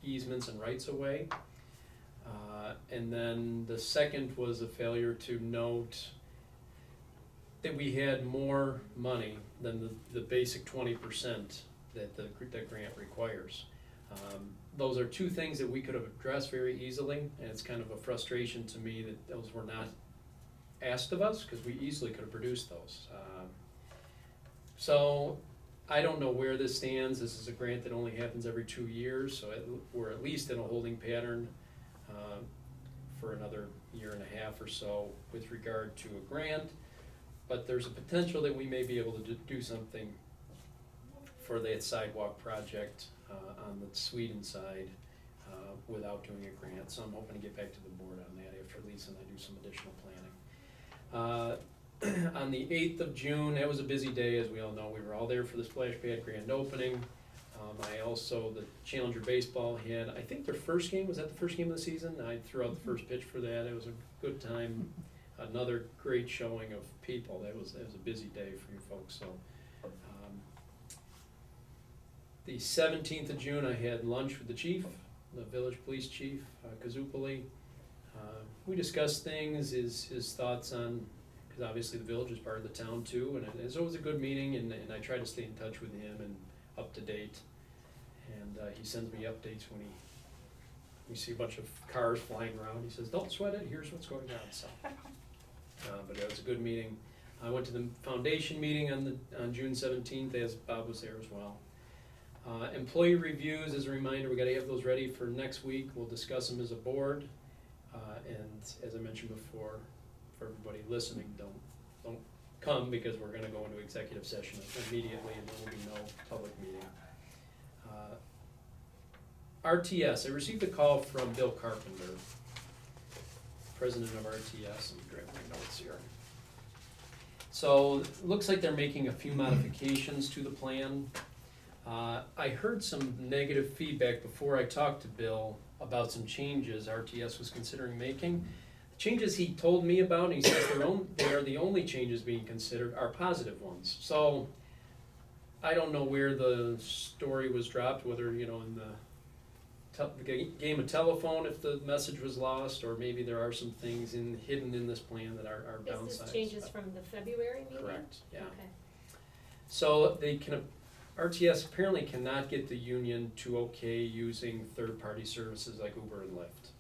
easements and rights of way. And then the second was a failure to note that we had more money than the basic 20% that the grant requires. Those are two things that we could have addressed very easily, and it's kind of a frustration to me that those were not asked of us, because we easily could have produced those. So I don't know where this stands. This is a grant that only happens every 2 years, so we're at least in a holding pattern for another year and a half or so with regard to a grant. But there's a potential that we may be able to do something for that sidewalk project on the Sweden side without doing a grant. So I'm hoping to get back to the board on that after Lisa and I do some additional planning. On the 8th of June, that was a busy day, as we all know. We were all there for the Splash Pad grand opening. The Challenger Baseball had, I think their first game, was that the first game of the season? I threw out the first pitch for that. It was a good time. Another great showing of people. That was a busy day for you folks. So, the 17th of June, I had lunch with the chief, the village police chief, Kazupoli. We discussed things, his thoughts on, because obviously the village is part of the town too, and so it was a good meeting, and I try to stay in touch with him and up to date. And he sends me updates when we see a bunch of cars flying around. He says, "Don't sweat it, here's what's going on." So, but it was a good meeting. I went to the foundation meeting on June 17th, as Bob was there as well. Employee reviews, as a reminder, we gotta have those ready for next week. We'll discuss them as a board. And as I mentioned before, for everybody listening, don't come, because we're gonna go into executive session immediately, and there will be no public meeting. RTS, I received a call from Bill Carpenter, president of RTS. Let me grab my notes here. So, it looks like they're making a few modifications to the plan. I heard some negative feedback before I talked to Bill about some changes RTS was considering making. The changes he told me about, and he says they are the only changes being considered, are positive ones. So I don't know where the story was dropped, whether, in the game of telephone, if the message was lost, or maybe there are some things hidden in this plan that are downsides. Is this changes from the February meeting? Correct, yeah. Okay. So RTS apparently cannot get the union to okay using third-party services like Uber and Lyft.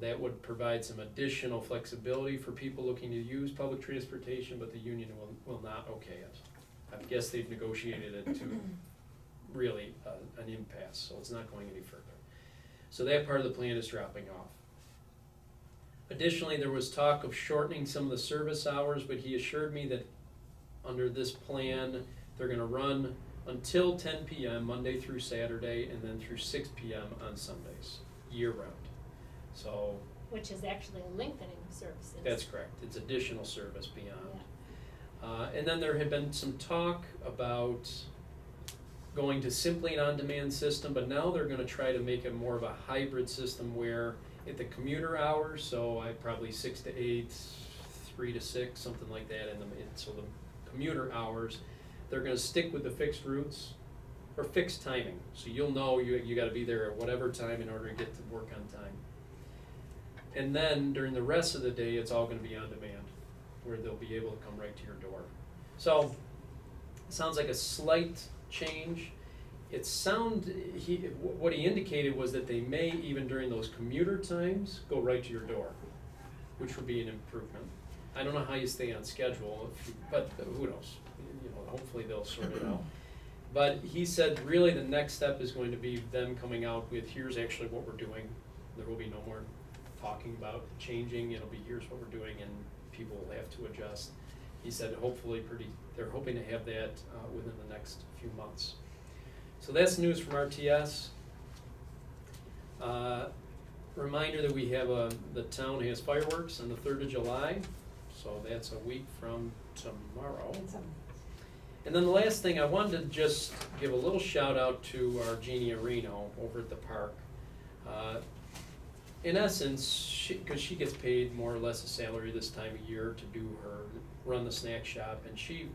That would provide some additional flexibility for people looking to use public transportation, but the union will not okay it. I guess they've negotiated it to really an impasse, so it's not going any further. So that part of the plan is dropping off. Additionally, there was talk of shortening some of the service hours, but he assured me that under this plan, they're gonna run until 10 p.m. Monday through Saturday, and then through 6 p.m. on Sundays, year-round. So, which is actually lengthening services. That's correct. It's additional service beyond. Yeah. And then there had been some talk about going to simply an on-demand system, but now they're gonna try to make it more of a hybrid system where at the commuter hours, so probably 6 to 8, 3 to 6, something like that, so the commuter hours, they're gonna stick with the fixed routes or fixed timing. So you'll know you gotta be there at whatever time in order to get to work on time. And then during the rest of the day, it's all gonna be on demand, where they'll be able to come right to your door. So, it sounds like a slight change. What he indicated was that they may, even during those commuter times, go right to your door, which would be an improvement. I don't know how you stay on schedule, but who knows? Hopefully they'll sort it out. But he said really the next step is going to be them coming out with, here's actually what we're doing. There will be no more talking about changing. It'll be, here's what we're doing, and people will have to adjust. He said they're hoping to have that within the next few months. So that's news from RTS. Reminder that we have the town has fireworks on the 3rd of July, so that's a week from tomorrow. And then the last thing, I wanted to just give a little shout out to our Jeannie Areno over at the park. In essence, because she gets paid more or less a salary this time of year to run the snack shop, and she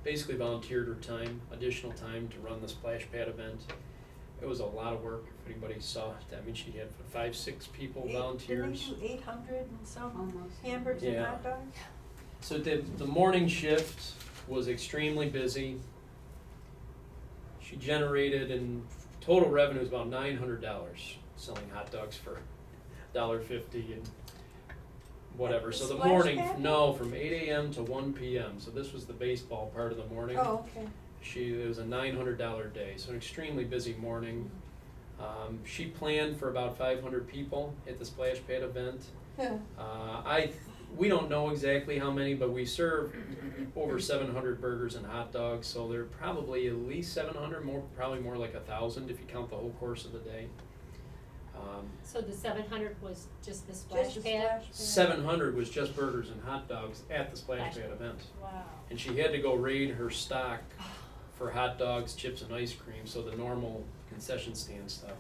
basically volunteered her time, additional time, to run the Splash Pad event. it was a lot of work, if anybody saw it. I mean, she had 5, 6 people, volunteers. Didn't they do 800 and some Almost. hamburgers and Yeah. hot dogs? So the morning shift was extremely busy. She generated in total revenue is about $900 selling hot dogs for $1.50 and whatever. At the So the Splash morning, Pad? no, from 8 a.m. to 1 p.m. So this was the baseball part of the morning. Oh, okay. It was a $900 day, so an extremely busy morning. She planned for about 500 people at the Splash Pad event. Yeah. We don't know exactly how many, but we serve over 700 burgers and hot dogs, so there are probably at least 700, probably more like 1,000 if you count the whole course of the day. So the 700 was just the splash Just the pad? Splash Pad. 700 was just burgers and hot dogs at the Splash Pad event. Wow. And she had to go raid her stock for hot dogs, chips, and ice cream, so the normal concession stand stuff.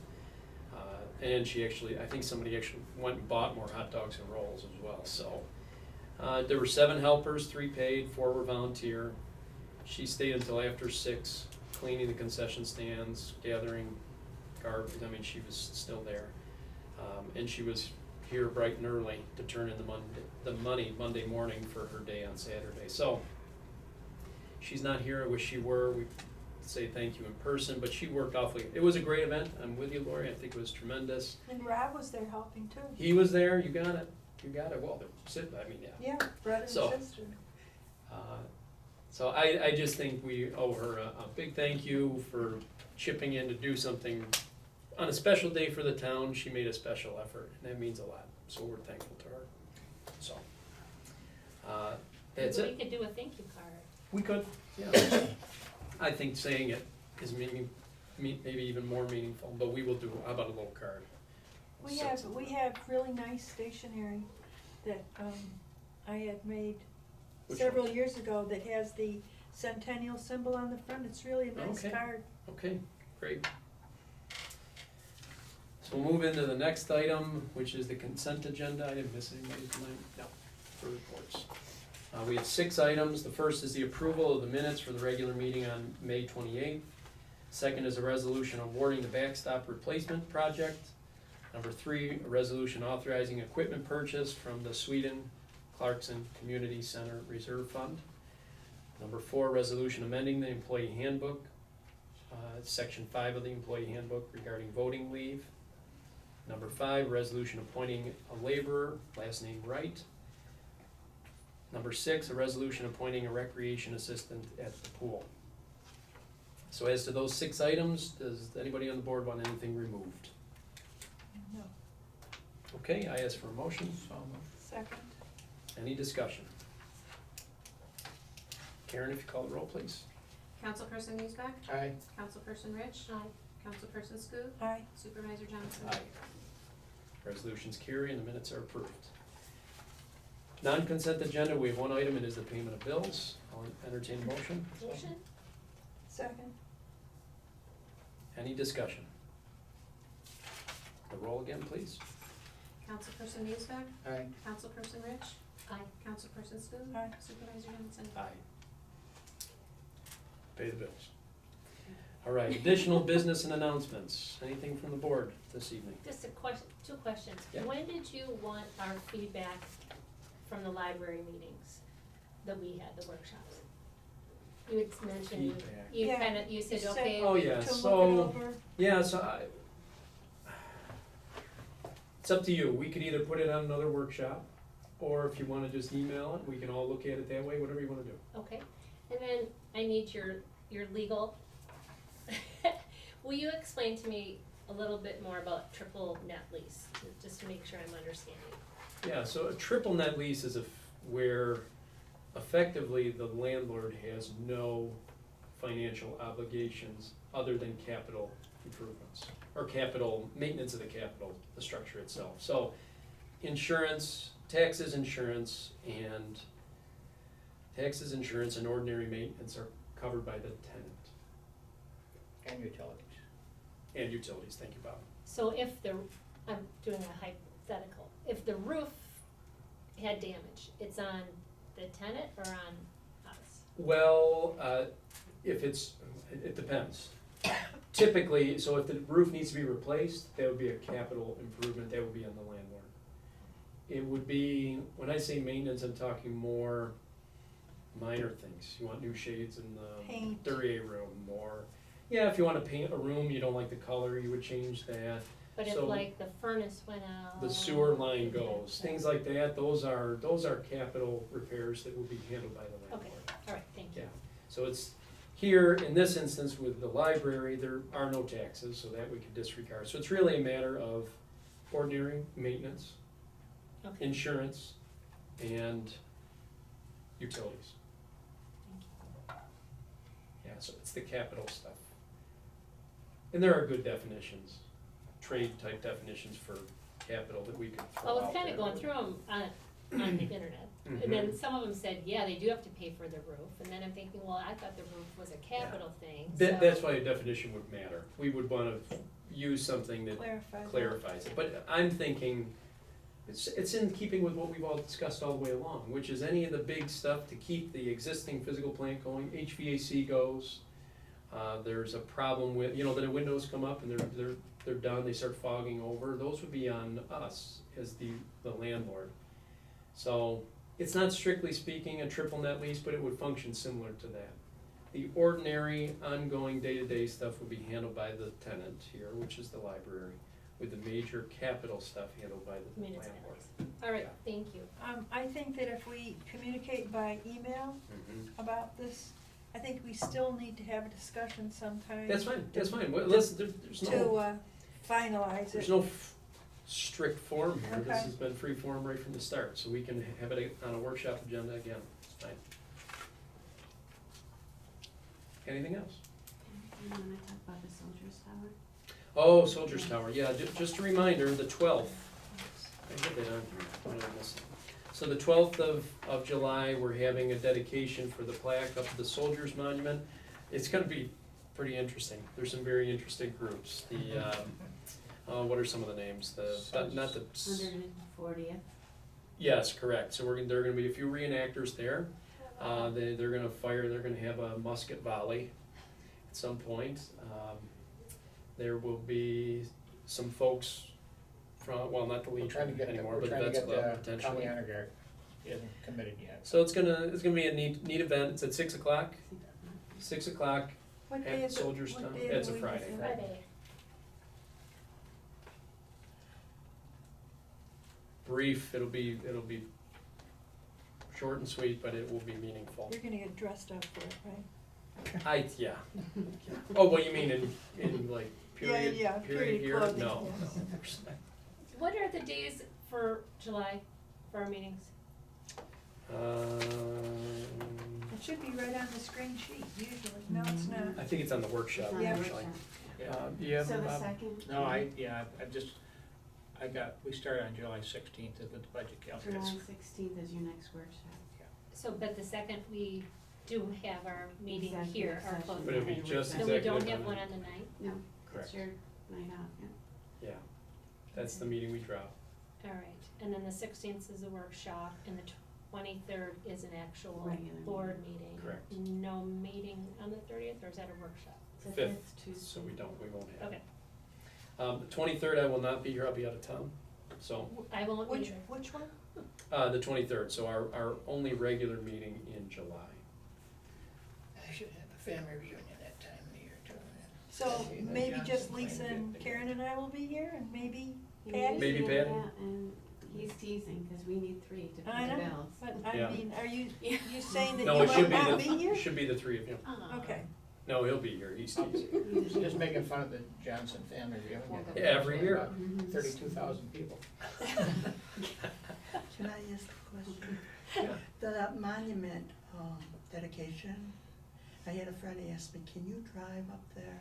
And she actually, I think somebody actually went and bought more hot dogs and rolls as well, so. There were 7 helpers, 3 paid, 4 were volunteer. She stayed until after 6, cleaning the concession stands, gathering garbage, I mean, she was still there. And she was here bright and early to turn in the money Monday morning for her day on Saturday. So, she's not here, I wish she were, we say thank you in person, but she worked awfully, it was a great event, I'm with you, Lori, I think it was tremendous. And Rob was there helping too. He was there, you got it, well, I mean, yeah. Yeah, brother So- and sister. So I just think we owe her a big thank you for chipping in to do something on a special day for the town. She made a special effort, and that means a lot, so we're thankful to her. So, that's Maybe it. we could do a thank you card. We could, yeah. I think saying it is maybe even more meaningful, but we will do, how about a little card? We So- have really nice stationery that I had made Which several ones? years ago that has the centennial symbol on the front. It's really a nice Okay. card. Okay, great. So we'll move into the next item, which is the consent agenda. I didn't miss anybody tonight? No, for reports. We have 6 items. The first is the approval of the minutes for the regular meeting on May 28th. Second is a resolution awarding the backstop replacement project. Number 3, a resolution authorizing equipment purchase from the Sweden Clarkson Community Center Reserve Fund. Number 4, resolution amending the employee handbook, section 5 of the employee handbook regarding voting leave. Number 5, resolution appointing a laborer, last name Wright. Number 6, a resolution appointing a recreation assistant at the pool. So as to those 6 items, does anybody on the board want anything removed? No. Okay, I ask for a motion. Second. Any discussion? Karen, if you call the roll, please. Councilperson Newsback? Aye. Councilperson Rich? Aye. Councilperson Schoot? Aye. Supervisor Johnson? Aye. Resolutions carry and the minutes are approved. Non-consent agenda, we have 1 item, it is the payment of bills. I'll entertain a motion. Motion? Second. Any discussion? The roll again, please. Councilperson Newsback? Aye. Councilperson Rich? Aye. Councilperson Schoot? Aye. Supervisor Johnson? Aye. Pay the bills. All right, additional business and announcements. Anything from the board this evening? Just a question, 2 questions. Yeah. When did you want our feedback from the library meetings that we had, the workshops? You had mentioned, Feedback. you Yeah, kinda, you said, you said- okay. Oh, yeah, To look it so, over. yeah, so it's up to you. We could either put it on another workshop, or if you wanna just email it, we can all look at it that way, whatever you wanna do. Okay, and then I need your legal. Will you explain to me a little bit more about triple net lease, just to make sure I'm understanding? Yeah, so a triple net lease is where effectively the landlord has no financial obligations other than capital improvements, or capital, maintenance of the capital, the structure itself. So insurance, taxes, insurance, and ordinary maintenance are covered by the tenant. And utilities. And utilities, thank you, Bob. So if I'm doing a hypothetical, if the roof had damage, it's on the tenant or on us? Well, if it depends. typically, so if the roof needs to be replaced, that would be a capital improvement, that would be on the landlord. It would be, when I say maintenance, I'm talking more minor things. You want new shades in the Paint. 30A room, or, yeah, if you wanna paint a room, you don't like the color, you would change that. But if So- like the furnace went out. The sewer line goes, things like that, those are capital repairs that will be handled by the landlord. Okay, all right, thank you. Yeah, so it's, here, in this instance with the library, there are no taxes, so that we can disregard. So it's really a matter of ordinary maintenance, Okay, insurance, and utilities. thank you. Yeah, so it's the capital stuff. And there are good definitions, trade type definitions for capital that we could throw Well, I out was kinda there. going through them on the internet, and then some of them said, yeah, they do have to pay for the roof, and then I'm thinking, well, I thought the roof was a capital thing, so. That's why a definition would matter. We would wanna use something that Clarify that. clarifies it, but I'm thinking, it's in keeping with what we've all discussed all the way along, which is any of the big stuff to keep the existing physical plant going, HVAC goes. There's a problem with, the windows come up and they're done, they start fogging over, those would be on us as the landlord. So, it's not strictly speaking a triple net lease, but it would function similar to that. The ordinary, ongoing, day-to-day stuff would be handled by the tenant here, which is the library, with the major capital stuff handled by the landlord. Municipalities. All right, thank you. I think that if we communicate by email about this, I think we still need to have a discussion sometime. That's fine, well, listen, there's To no, finalize there's it. no strict form here, this Okay. has been free form right from the start, so we can have it on a workshop agenda again, it's fine. Anything else? You wanna talk about the Soldiers Tower? Oh, Soldiers Tower, yeah, just a reminder, the 12th, I had that on here, what did I miss? So the 12th of July, we're having a dedication for the plaque up at the Soldiers Monument. It's gonna be pretty interesting, there's some very interesting groups, what are some of the names, not the. 140th. Yes, correct, so there are gonna be a few reenactors there, they're gonna have a musket volley at some point. There will be some folks from, well, not the We're Legion trying to get, anymore, we're but the trying to Vets get Club the potentially. county honor guard, he hasn't committed yet. So it's gonna be a neat event, it's at 6 o'clock, 6 o'clock What day at is it? Soldiers What Town, day of it's the a week Friday. is it? Friday. Brief, it'll be short and sweet, but it will be meaningful. You're gonna get dressed up for it, right? Yeah. Oh, well, you mean in like period Yeah, period here? clothing, No. yes. What are the days for July, for our meetings? It should be right on the screen sheet usually. No, it's not. I think it's on the workshop, It's on the Yeah. actually. workshop. Do you have, So the Bob? second? We started on July 16th with the budget calendar. July 16th is your next workshop. So, but the second we do have our meeting Executive here, our session. closed But it'll be meeting. just Then we don't executive have on one the- on the ninth? No, Correct. it's your night off, yeah. Yeah, that's the meeting we drop. All right, and then the 16th is a workshop, and the 23rd is an actual Regular board meeting. Correct. No meeting on the 30th, or is that a workshop? It's the Fifth, Tuesday. So we won't have. Okay, The 23rd, I will not be here, I'll be out of town. So, I won't Which, either. which one? the 23rd, so our only regular meeting in July. I should have a family reunion that time of the year too. So You know, maybe just Johnson Lisa might and get Karen and I will be here and maybe He Patty? needs Maybe to know Patty? that, and he's teasing, cause we need 3 to I pay the know, bills. but I Yeah. mean, are you saying that No, you it should might be not be here? it should be the three of you. Aw. Okay. No, he'll be here, he's teasing. Just making fun of the Johnson family reunion. Yeah, every year. About Mhm. 32,000 people. Can I ask a question? Yeah. The monument dedication, I had a friend ask me, can you drive up there?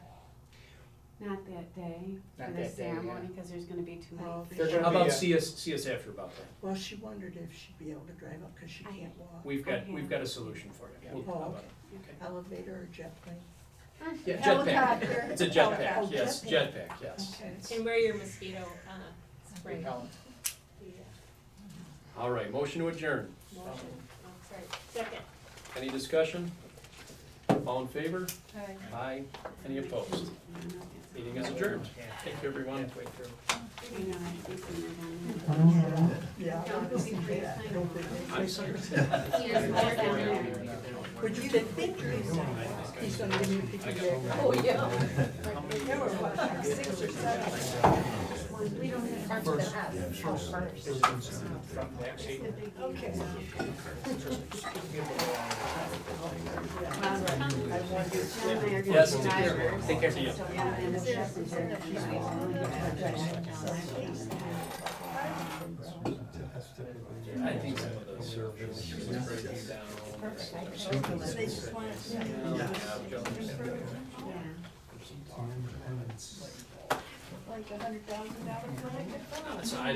Not that day, for Not the that day, yeah. ceremony, cause there's gonna be too Oh, many. They're people. gonna How be, about uh, see us after about that? Well, she wondered if she'd be able to drive up, cause she I- can't walk. We've Okay. got a solution for you. Yeah. We'll- Oh, how about okay. it? Okay. Elevator or jet plane? Yeah, jetpack, Helicopter. it's a Helicopter. jetpack, yes, Jetpack. jetpack, yes. Okay. And wear your mosquito, spray. Repellent. Yeah. All right, motion to adjourn. Motion, oh, sorry, second. Any discussion? All in favor? Hi. Aye. Any opposed? Meeting is adjourned. Thank you, everyone. Halfway through. Yeah. I'm sorry. Would you take pictures? He's gonna give me a picture back. Oh, yeah. There were what, like 6 or 7? We don't have front of the house. Front back seat. Okay. Yes, Yes, take care. Take care. See ya. I think some of those surfaces breaking down. So they just want it. Like $100,000 So I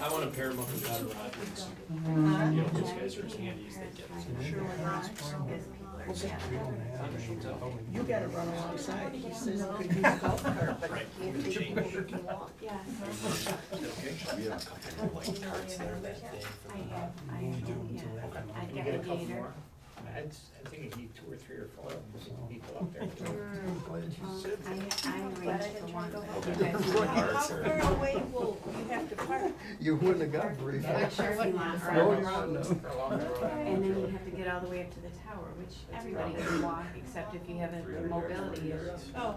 want to pair them up with Todd Rogers. You know, those guys are as handy as they get. Sure, you gotta run alongside, he says he could use a golf cart, but he can't take it over if you want. Yeah, We have a couple of like carts there that day. I have, yeah, I've You got get a a couple gator. more? I think you need 2 or 3 or 4 of them, people up there. I arranged for one, but you Okay. guys What know. carts How are- far away will you have to park? You wouldn't have got very Or Sharpie lot, or Road along the road. For along the road. And then you have to get all the way up to the tower, which everybody can walk, except if you have a mobility issue. Oh,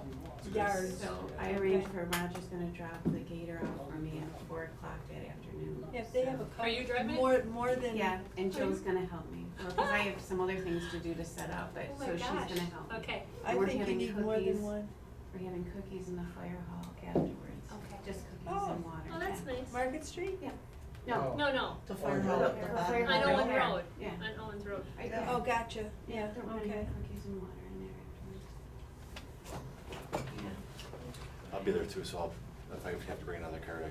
yards. So I arranged for Roger's gonna drop the gator off for me at 4 o'clock that afternoon. If they have a Are you couple, driving? more than. Yeah, and Joe's gonna help me, well, cause I have some other things to do to set up, but, Oh my so she's gosh. gonna help me. Okay, I We're think you having need more cookies. than one. We're having cookies in the fire hall afterwards. Okay. Just cookies Oh. and water. oh, that's yeah. nice. Market Street? No, No, The fire hall at the The bottom. fire on hall. Owen Yeah. Road, Yeah. on Owens Road. Right Yeah. there. Oh, gotcha, yeah, They're running okay. cookies and water in there afterwards. Yeah. I'll be there too, so I'll, if I have to bring another card, I